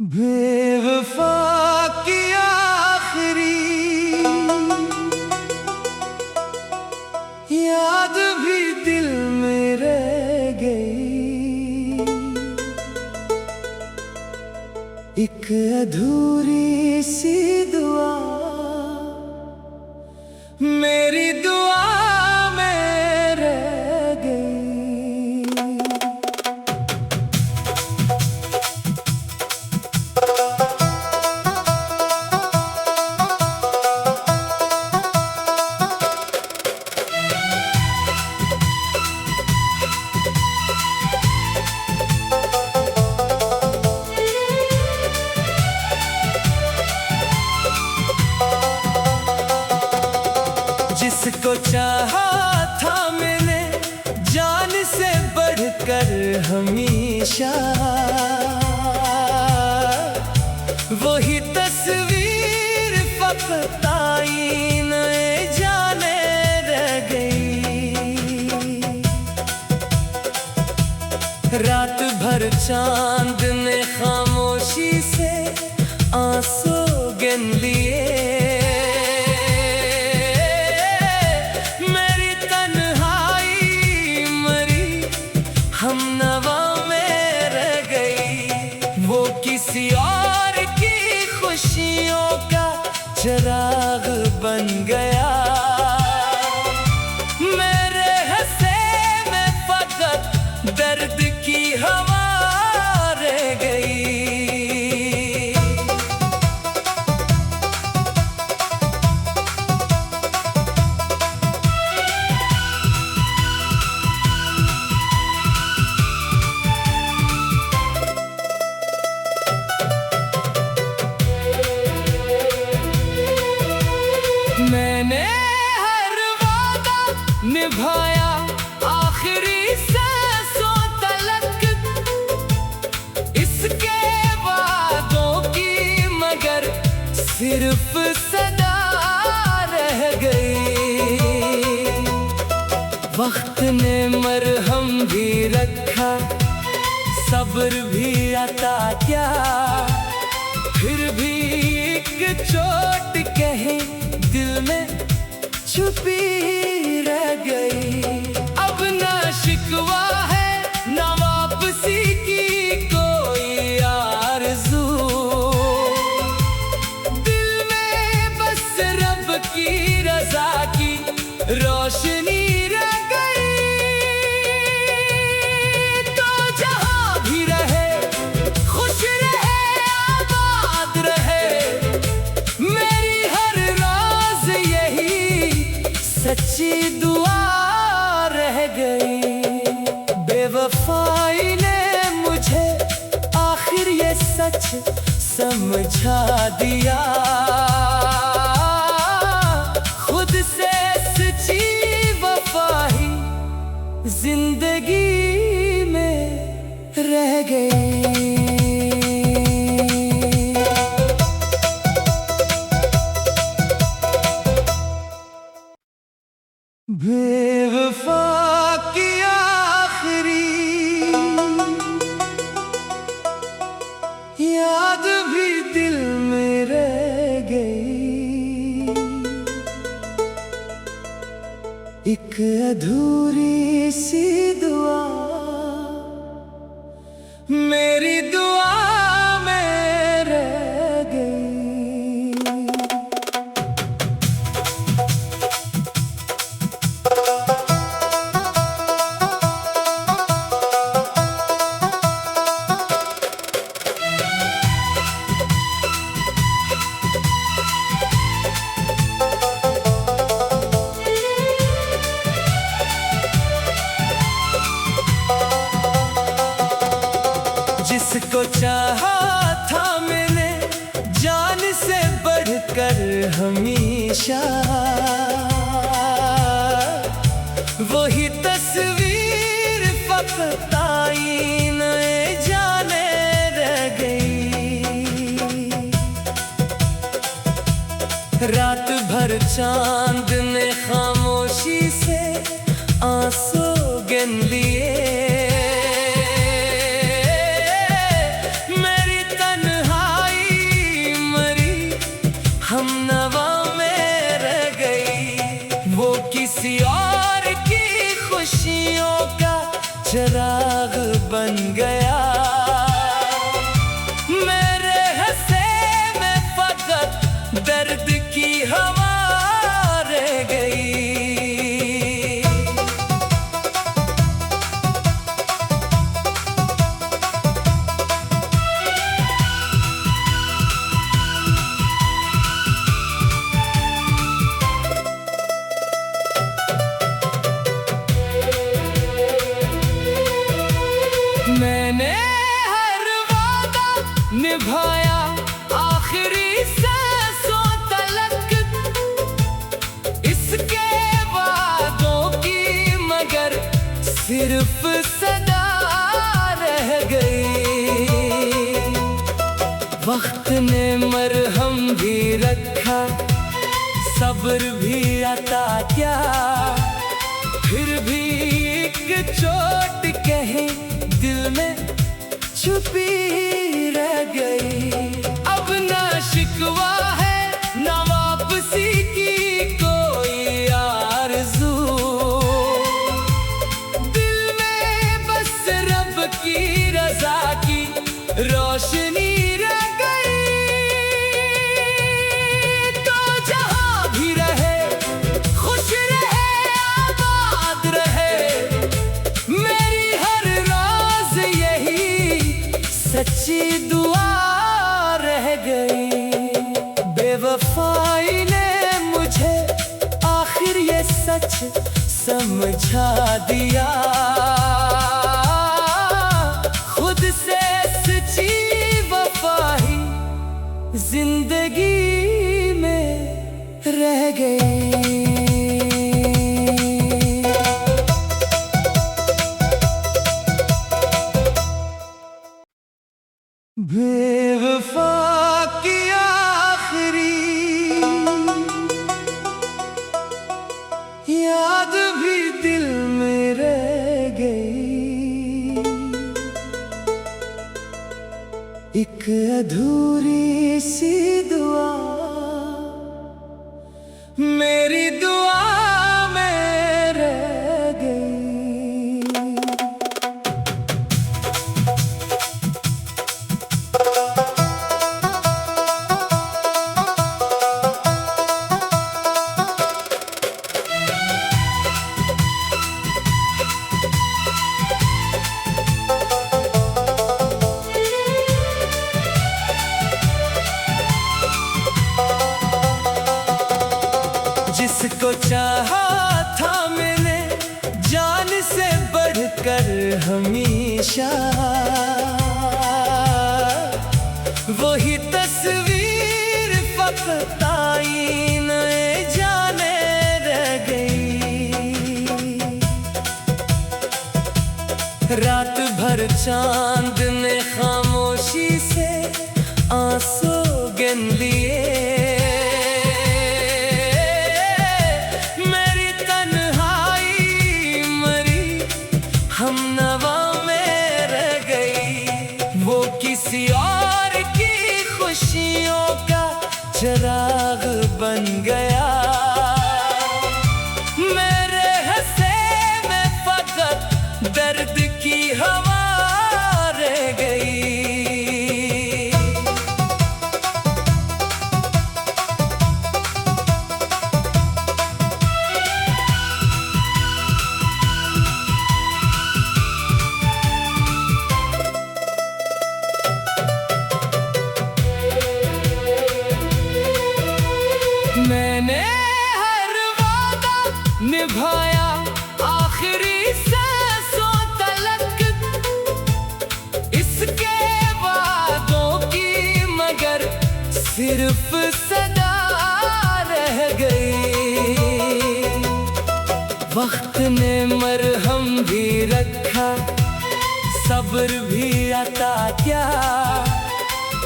बेवफा की आखिरी याद भी दिल में रह गई। एक अधूरी सी दुआ मेरी दुआ में रह गई। जिसको चाहा था मैंने जान से बढ़कर हमेशा, वही तस्वीर फकत आईने जाने रह गई। रात भर चांद ने खामोशी से आंसू गिन लिए। किसी और की खुशियों का चिराग बन गया। मेरे हंसे में फकत दर्द की हवा रह गई। मैंने हर वादा निभाया आखिरी सांसों तलक, इसके वादों की मगर सिर्फ सदा रह गई। वक्त ने मरहम भी रखा, सब्र भी अता किया, फिर भी एक चोट कहीं दिल में छुपी रह गई। अब ना शिकवा है ना वापसी की कोई आरज़ू, दिल में बस रब की रज़ा की रोशनी रह गई। तो जहाँ भी रहे खुश रहे आबाद रहे, सच्ची दुआ रह गई। बेवफाई ने मुझे आखिर ये सच समझा दिया। खुद से सच्ची वफा ही जिंदगी में रह गई। बेवफा की आखिरी याद भी दिल में रह गई। एक अधूरी सी दुआ मेरी दुआ में रह गई। जिसको चाहा था मैंने जान से बढ़कर हमेशा, वही तस्वीर फकत आईने जाने रह गई। रात भर चांद ने खामोशी से आंसू गिन लिए। मेरी तन्हा निभाया आखिरी सांसों तलक, इसके वादों की मगर सिर्फ सदा रह गई। वक्त ने मरहम भी रखा, सब्र भी अता क्या, फिर भी एक चोट कहीं दिल में छुपी रह गई। अब ना शिकवा है ना वापसी की कोई आरज़ू, दिल में बस रब की रज़ा की रोशनी रह गई। तो जहाँ भी रहे खुश रहे आबाद रहे, मेरी हर रोज यही सच्ची दुआ रह गई। बेवफाई ने मुझे आखिर ये सच समझा दिया, खुद से सच्ची वफा ही जिंदगी में रह गई। बेवफा की आखिरी याद भी दिल में रह गई, एक अधूरी सी दुआ मेरी दुआ में रह गई। जिसको चाहा था मैंने जान से बढ़कर हमेशा, वही तस्वीर फकत आईने जाने रह गई। रात भर चांद ने खामोशी से आंसू गिन लिए, किसी और की खुशियों का चिराग बन गया। मेरे हंसे में फकत दर्द की हवा रह गई। मैंने हर वादा निभाया आखिरी सांसों तलक, इसके वादों की मगर सिर्फ सदा रह गई। वक्त ने मरहम भी रखा, सब्र भी अता क्या,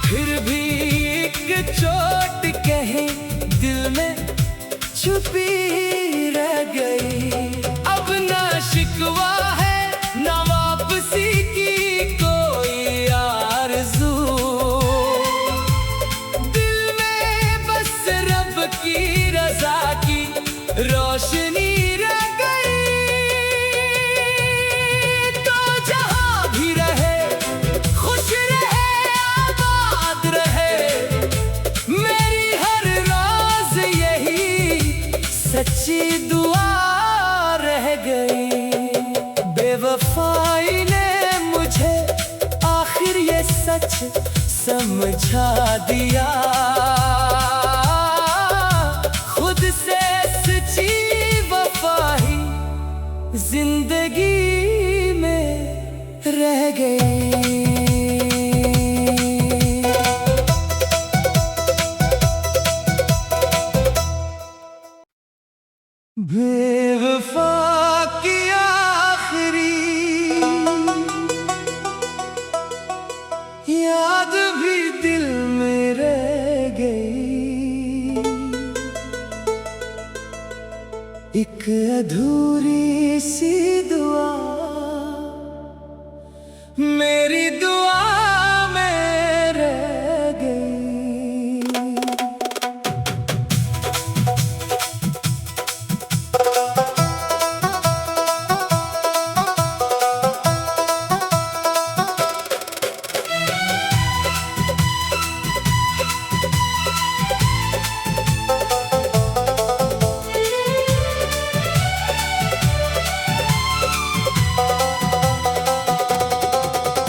फिर भी एक चोट कहीं दिल में छुपी रह गई। अब ना शिकवा है ना वापसी की कोई आरज़ू, दिल में बस रब की रज़ा की रोशनी रह गई। तो जहाँ भी रहे खुश रहे आबाद रहे, मेरी हर रोज यही सच्ची दुआ रह गई। बेवफाई ने मुझे आखिर ये सच समझा दिया, खुद से सच्ची वफा ही जिंदगी में रह गई। एक अधूरी सी दुआ मेरी दुआ में रह गई।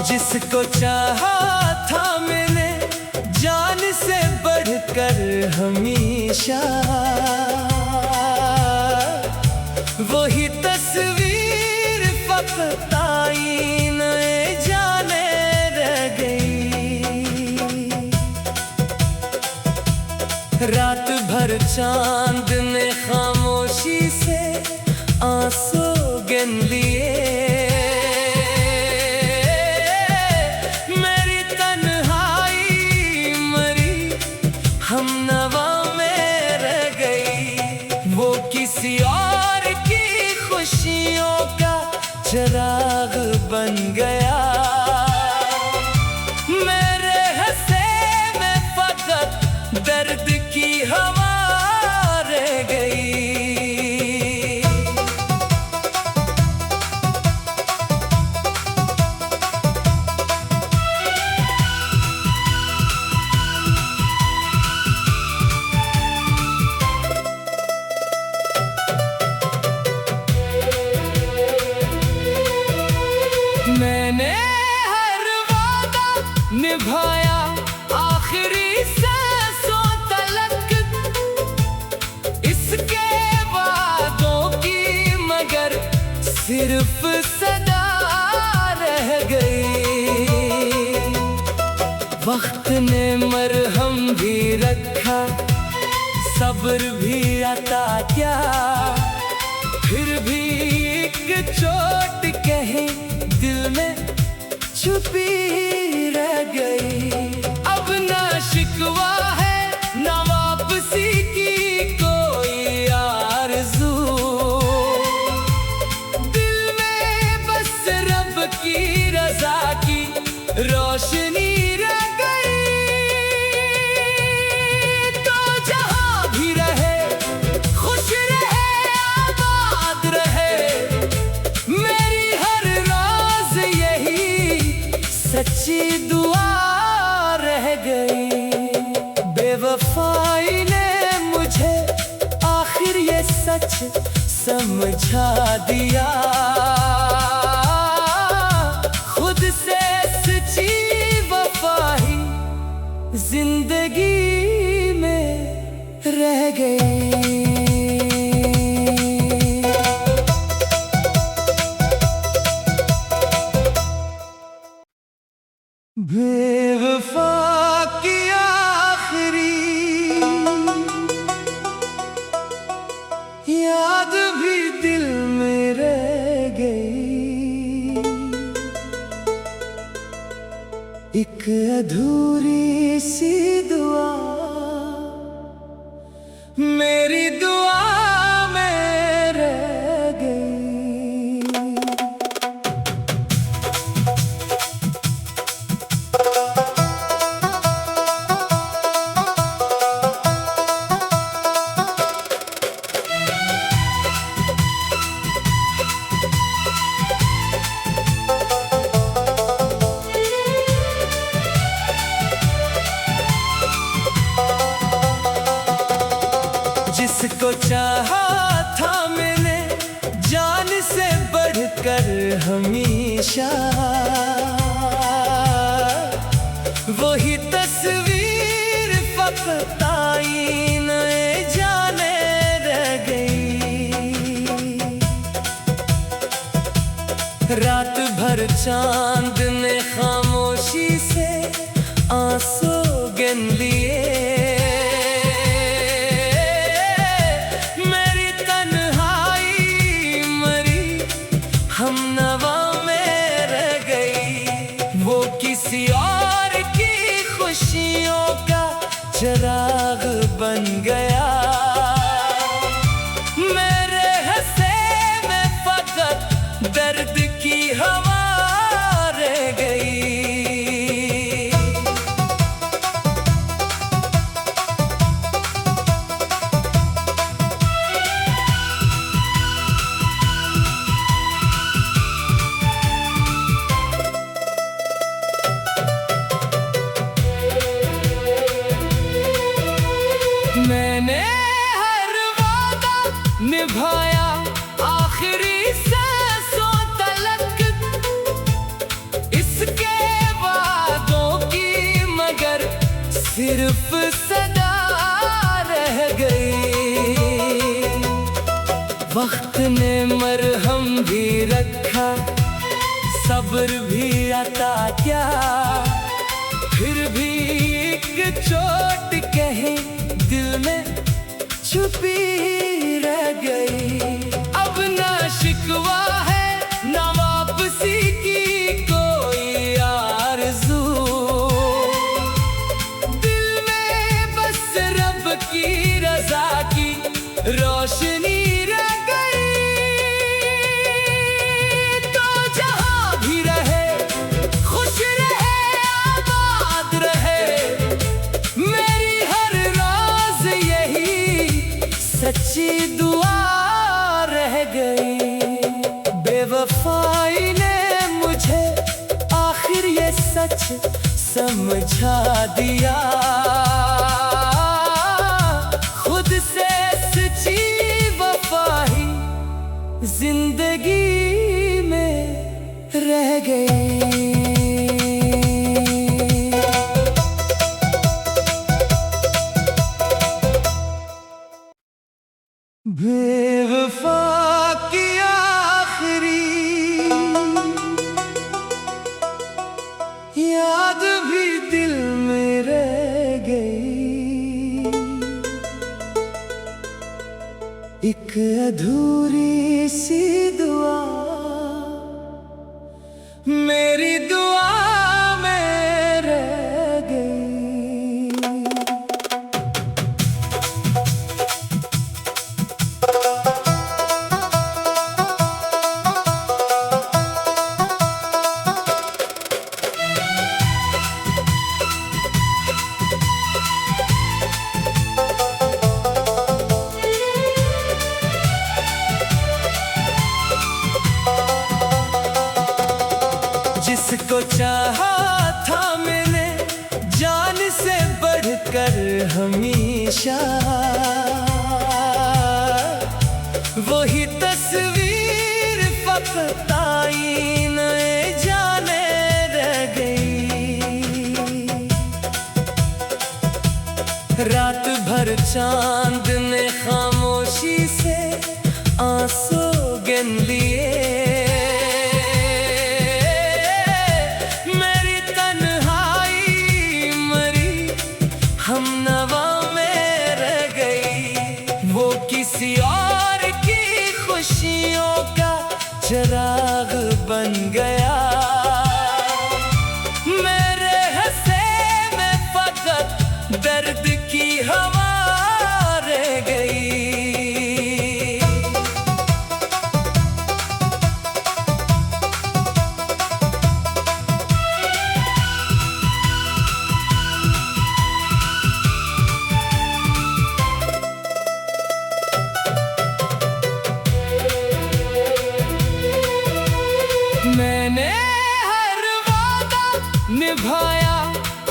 जिसको चाहा था मैंने जान से बढ़कर हमेशा, वही तस्वीर फकत आईने जाने रह गई। रात भर चांद ने खामोशी से आंसू गिन लिए, किसी और की खुशियों का चिराग बन गया। मेरे हंसे में फकत दर्द की हवा रह गई। मैंने हर वादा निभाया आखिरी सांसों तलक, इसके वादों की मगर सिर्फ सदा रह गई। वक्त ने मरहम भी रखा, सब्र भी अता क्या, फिर भी एक चोट कहीं दिल में छुपी रह गई। अब ना शिकवा है ना वापसी की कोई आरज़ू, दिल में बस रब की रज़ा की रोशनी रह गई। तो जहाँ भी रहे खुश रहे आबाद रहे, मेरी हर राज यही सच्ची दुआ रह गई। बेवफाई ने मुझे आखिर ये सच समझा दिया, खुद से सच्ची वफा ही जिंदगी में रह गई। बेवफा की आखिरी याद भी दिल में रह गई। एक अधूरी सी दुआ मेरी दुआ में रह गई। जिसको चाहा था मैंने जान से बढ़कर हमेशा, वही तस्वीर फकत आईने जाने रह गई। रात भर चांद ने खामोशी से आंसू गिन लिए, किसी और की खुशियों का चिराग बन गया। मेरे निभाया आखिरी सांसों तलक, इसके वादों की मगर सिर्फ सदा रह गई। वक्त ने मरहम भी रखा, सब्र भी अता क्या, फिर भी एक चोट कहीं दिल में छुपी रह गई। अब ना शिकवा है ना वापसी की कोई आरज़ू, दिल में बस रब की रज़ा की रोशनी रह गई। तो जहाँ भी रहे खुश रहे आबाद रहे, मेरी हर रोज़ यही सच्ची दुआ रह गई। बेवफाई ने मुझे आखिर ये सच समझा दिया, खुद से सच्ची वफा ही जिंदगी में रह गई। बेवफा की आखिरी याद भी दिल में रह गई, एक अधूरी सी दुआ मेरी दुआ में रह गई। जिसको चाहा था मैंने जान से बढ़कर हमेशा, वही तस्वीर फकत आईने जाने रह गई। रात भर चांद ने खामोशी से आंसू गिन लिए, किसी और की खुशियों का चिराग बन गया। मेरे हंसे में फकत दर्द की हवा रह गई। मैंने हर वादा निभाया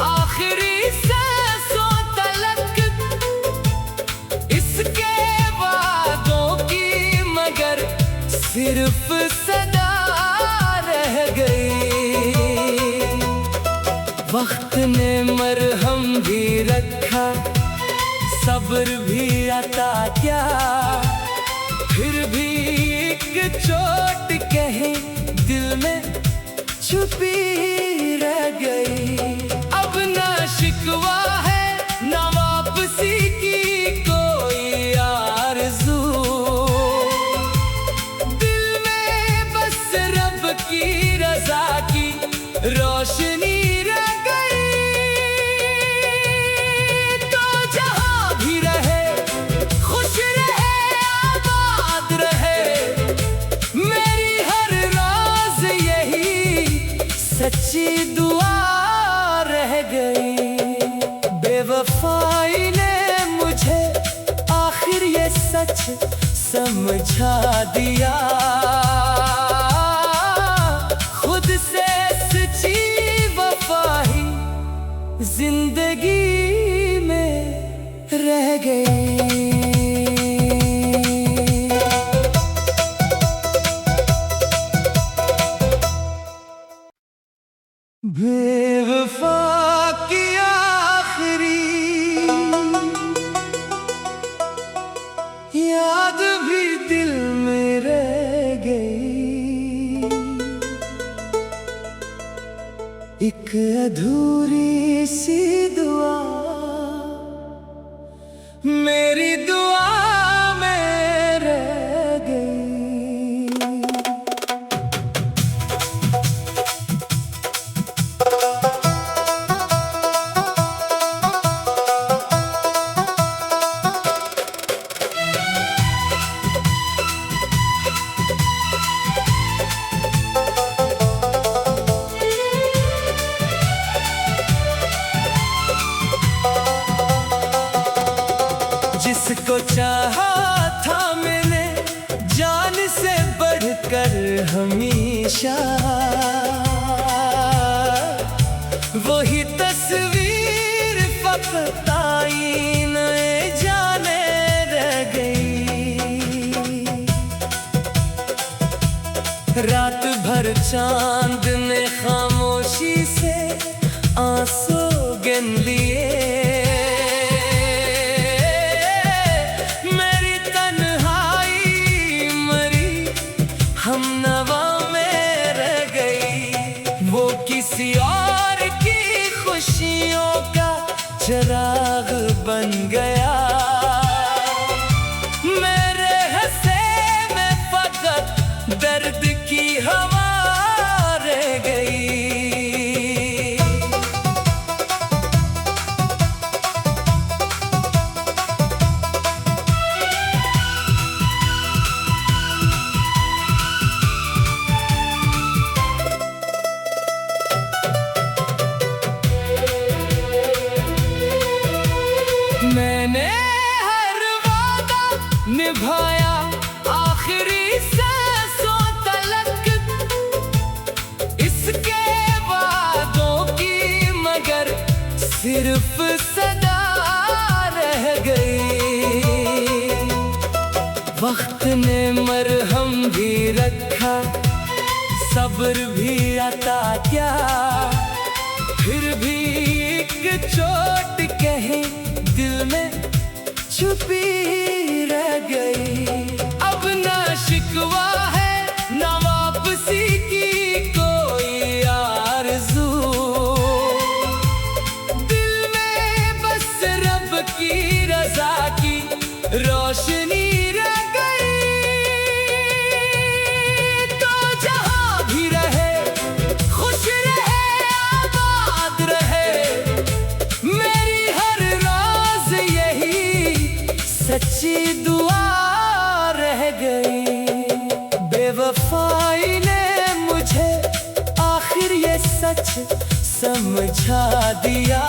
आखिरी सांसों तलक, इसके वादों की मगर सिर्फ सदा रह गई। वक्त ने मरहम भी रखा, सब्र भी अता क्या, फिर भी एक चोट कहीं दिल में छुपी रह गई। अब ना शिकवा है ना वापसी की कोई आरज़ू, दिल में बस रब की रज़ा की रोशनी रह गई। तो जहाँ भी रहे खुश रहे आबाद रहे, मेरी हर रोज़ यही सच्ची दुआ रह गई। बेवफाई ने मुझे आखिर ये सच समझा दिया, खुद से सच्ची वफा ही जिंदगी में रह गई। जिसको चाहा था मैंने जान से बढ़कर हमेशा, वही तस्वीर फकत आईने जाने रह गई। रात भर चांद ने खामोशी से आंसू गिन लिए, मेरी तन्हाई मरी हमनवा में रह गई। वो किसी और की खुशियों का चिराग बन गया, मेरे हंसे में फकत दर्द की हवा रह गई। मैंने हर वादा निभाया आखिरी सांसों तलक, इसके वादों की मगर सिर्फ सदा रह गई। वक्त ने मरहम भी रखा, सब्र भी अता किया, फिर भी एक चोट कहीं दिल में छुपी रह गई। अब ना शिकवा है ना वापसी की कोई आरज़ू, दिल में बस रब की रज़ा की रोशनी रह गई। तो जहाँ भी रहे खुश रहे आबाद रहे, मेरी हर राज यही सच्ची दुआ रह गई। बेवफाई ने मुझे आखिर ये सच समझा दिया।